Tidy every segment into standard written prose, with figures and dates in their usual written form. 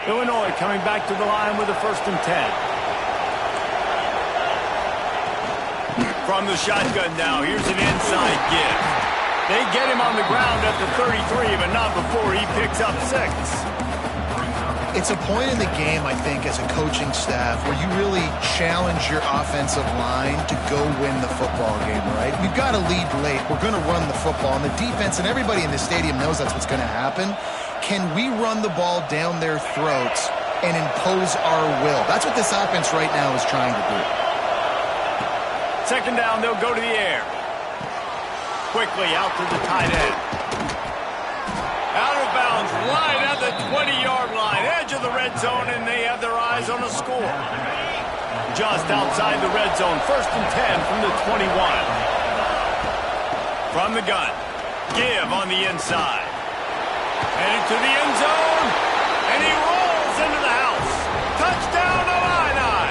Illinois coming back to the line with a 1st and 10. From the shotgun now, here's an inside give. They get him on the ground at the 33, but not before he picks up 6. It's a point in the game, I think, as a coaching staff where you really challenge your offensive line to go win the football game, right? We've got to lead late. We're going to run the football. And the defense and everybody in the stadium knows that's what's going to happen. Can we run the ball down their throats and impose our will? That's what this offense right now is trying to do. 2nd down, they'll go to the air. Quickly out to the tight end. Out of bounds, right at the 20-yard line, edge of the red zone, and they have their eyes on a score. Just outside the red zone, 1st and 10 from the 21. From the gun, give on the inside. Headed to the end zone, and he rolls into the house. Touchdown, Illini!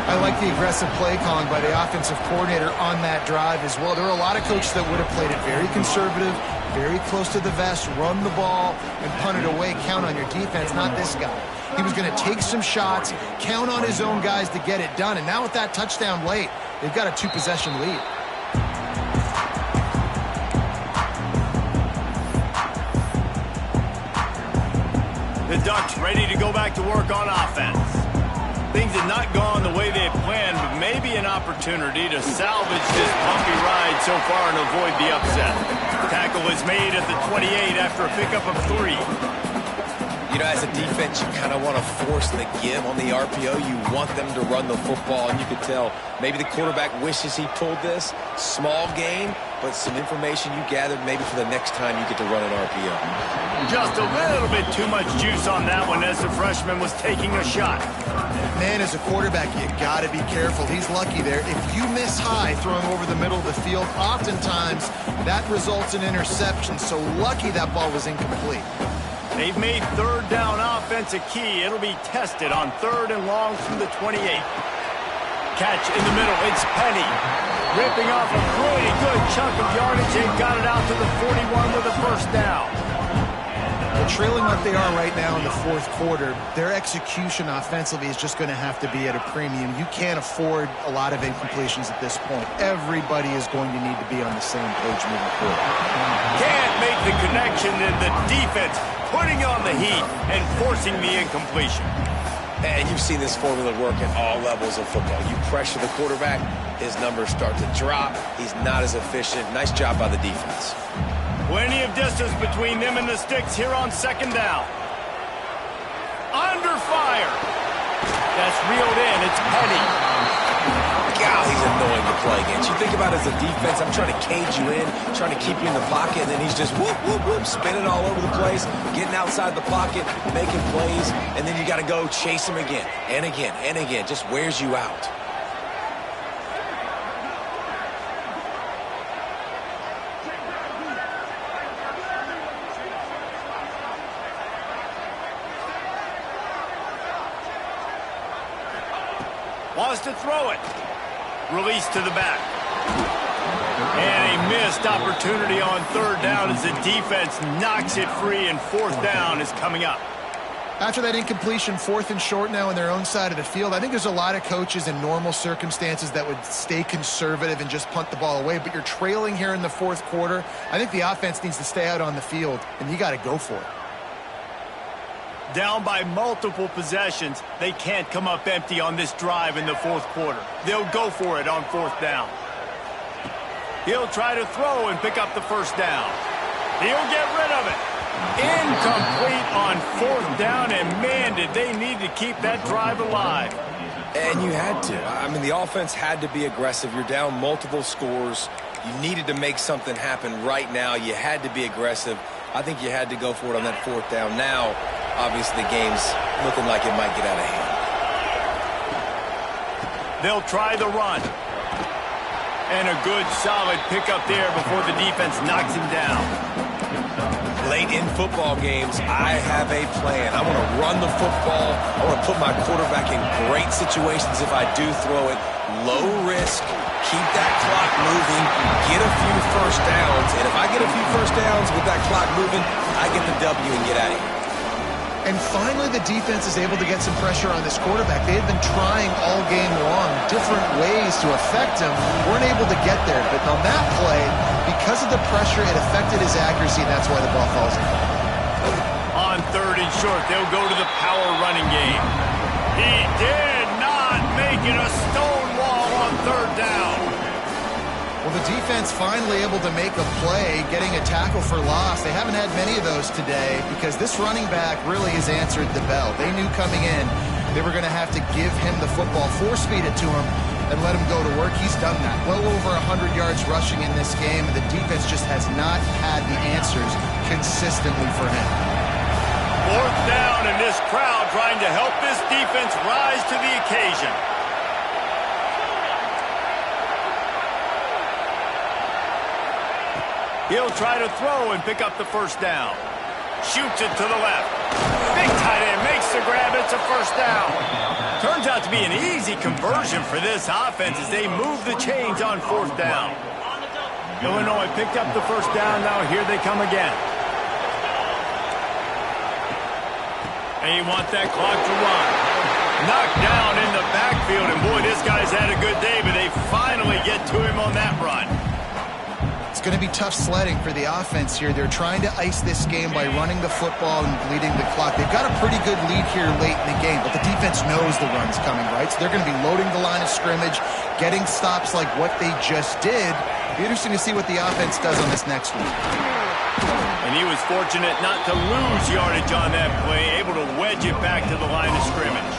I like the aggressive play calling by the offensive coordinator on that drive as well. There were a lot of coaches that would have played it very conservative, very close to the vest, run the ball, and punt it away. Count on your defense, not this guy. He was going to take some shots, count on his own guys to get it done. And now with that touchdown late, they've got a 2-possession lead. The Ducks ready to go back to work on offense. Things had not gone the way they had planned, but maybe an opportunity to salvage this bumpy ride so far and avoid the upset. Tackle is made at the 28 after a pickup of 3. You know, as a defense, you kind of want to force the give on the RPO. You want them to run the football, and you could tell maybe the quarterback wishes he pulled this. Small game, but some information you gathered maybe for the next time you get to run an RPO. Just a little bit too much juice on that one as the freshman was taking a shot. Man, as a quarterback, you got to be careful. He's lucky there. If you miss high throwing over the middle of the field, oftentimes that results in interception. So lucky that ball was incomplete. They've made 3rd down offense a key. It'll be tested on 3rd and long from the 28. Catch in the middle. It's Penny. Ripping off a pretty good chunk of yardage. They've got it out to the 41 with a 1st down. Well, trailing what they are right now in the 4th quarter, their execution offensively is just going to have to be at a premium. You can't afford a lot of incompletions at this point. Everybody is going to need to be on the same page moving forward. Can't make the connection, and the defense putting on the heat and forcing the incompletion. And you've seen this formula work at all levels of football. You pressure the quarterback, his numbers start to drop. He's not as efficient. Nice job by the defense. Plenty of distance between them and the sticks here on 2nd down. Under fire. That's reeled in. It's Penny. God, he's annoying to play against. You think about it as a defense, I'm trying to cage you in, trying to keep you in the pocket, and then he's just whoop, whoop, whoop, spinning all over the place, getting outside the pocket, making plays, and then you got to go chase him again and again and again. Just wears you out. Wants to throw it. Release to the back. And a missed opportunity on 3rd down as the defense knocks it free, and 4th down is coming up. After that incompletion, 4th and short now on their own side of the field, I think there's a lot of coaches in normal circumstances that would stay conservative and just punt the ball away. But you're trailing here in the 4th quarter. I think the offense needs to stay out on the field, and you got to go for it. Down by multiple possessions, they can't come up empty on this drive in the 4th quarter. They'll go for it on 4th down. He'll try to throw and pick up the 1st down. He'll get rid of it. Incomplete on 4th down, and man, did they need to keep that drive alive. And you had to. I mean, the offense had to be aggressive. You're down multiple scores. You needed to make something happen right now. You had to be aggressive. I think you had to go for it on that 4th down. Now, obviously, the game's looking like it might get out of hand. They'll try the run. And a good, solid pickup there before the defense knocks him down. Late in football games, I have a plan. I want to run the football. I want to put my quarterback in great situations if I do throw it. Low risk. Keep that clock moving, get a few 1st downs, and if I get a few 1st downs with that clock moving, I get the W and get out of here. And finally, the defense is able to get some pressure on this quarterback. They had been trying all game long different ways to affect him. Weren't able to get there. But on that play, because of the pressure, it affected his accuracy, and that's why the ball falls in. On 3rd and short, they'll go to the power running game. He did not make it a stone wall on 3rd down. Well, the defense finally able to make a play, getting a tackle for loss. They haven't had many of those today because this running back really has answered the bell. They knew coming in they were going to have to give him the football, force-feed it to him, and let him go to work. He's done that. Well over 100 yards rushing in this game, and the defense just has not had the answers consistently for him. 4th down, and this crowd trying to help this defense rise to the occasion. He'll try to throw and pick up the 1st down. Shoots it to the left. Big tight end makes the grab. It's a 1st down. Turns out to be an easy conversion for this offense as they move the chains on 4th down. Illinois picked up the 1st down. Now here they come again. And you want that clock to run. Knocked down in the backfield. And boy, this guy's had a good day, but they finally get to him on that run. It's going to be tough sledding for the offense here. They're trying to ice this game by running the football and bleeding the clock. They've got a pretty good lead here late in the game, but the defense knows the run's coming, right? So they're going to be loading the line of scrimmage, getting stops like what they just did. Be interesting to see what the offense does on this next one. And he was fortunate not to lose yardage on that play, able to wedge it back to the line of scrimmage.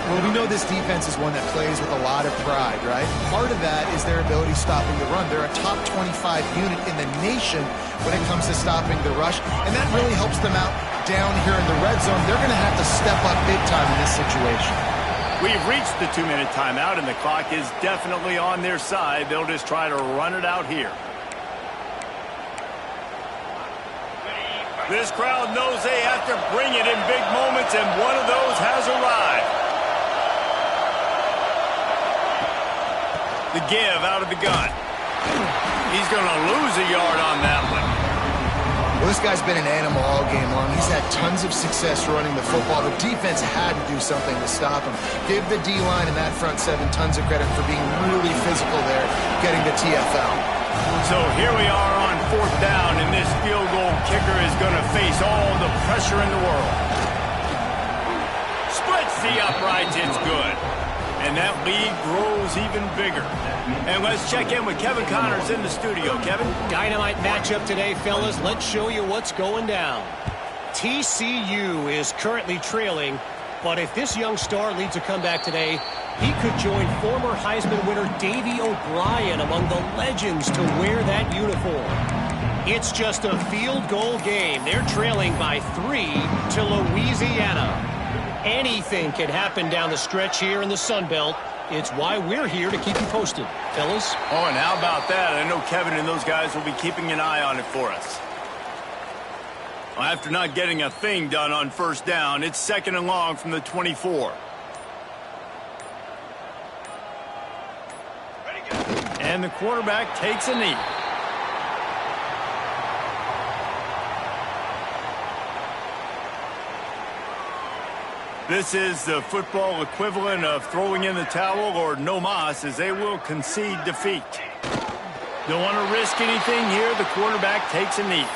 Well, we know this defense is one that plays with a lot of pride, right? Part of that is their ability stopping the run. They're a top 25 unit in the nation when it comes to stopping the rush, and that really helps them out down here in the red zone. They're going to have to step up big time in this situation. We've reached the 2-minute timeout, and the clock is definitely on their side. They'll just try to run it out here. This crowd knows they have to bring it in big moments, and one of those has arrived. The give out of the gun. He's going to lose a yard on that one. Well, this guy's been an animal all game long. He's had tons of success running the football. The defense had to do something to stop him. Give the D-line and that front seven tons of credit for being really physical there, getting the TFL. So here we are on 4th down, and this field goal kicker is going to face all the pressure in the world. Splits the uprights. It's good. And that lead grows even bigger. And let's check in with Kevin Connors in the studio. Kevin? Dynamite matchup today, fellas. Let's show you what's going down. TCU is currently trailing, but if this young star leads a comeback today, he could join former Heisman winner Davey O'Brien among the legends to wear that uniform. It's just a field goal game. They're trailing by 3 to Louisiana. Anything can happen down the stretch here in the Sun Belt. It's why we're here to keep you posted, fellas. Oh, and how about that? I know Kevin and those guys will be keeping an eye on it for us. Well, after not getting a thing done on 1st down, it's 2nd and long from the 24. And the quarterback takes a knee. This is the football equivalent of throwing in the towel or no mas, as they will concede defeat. Don't want to risk anything here. The quarterback takes a knee.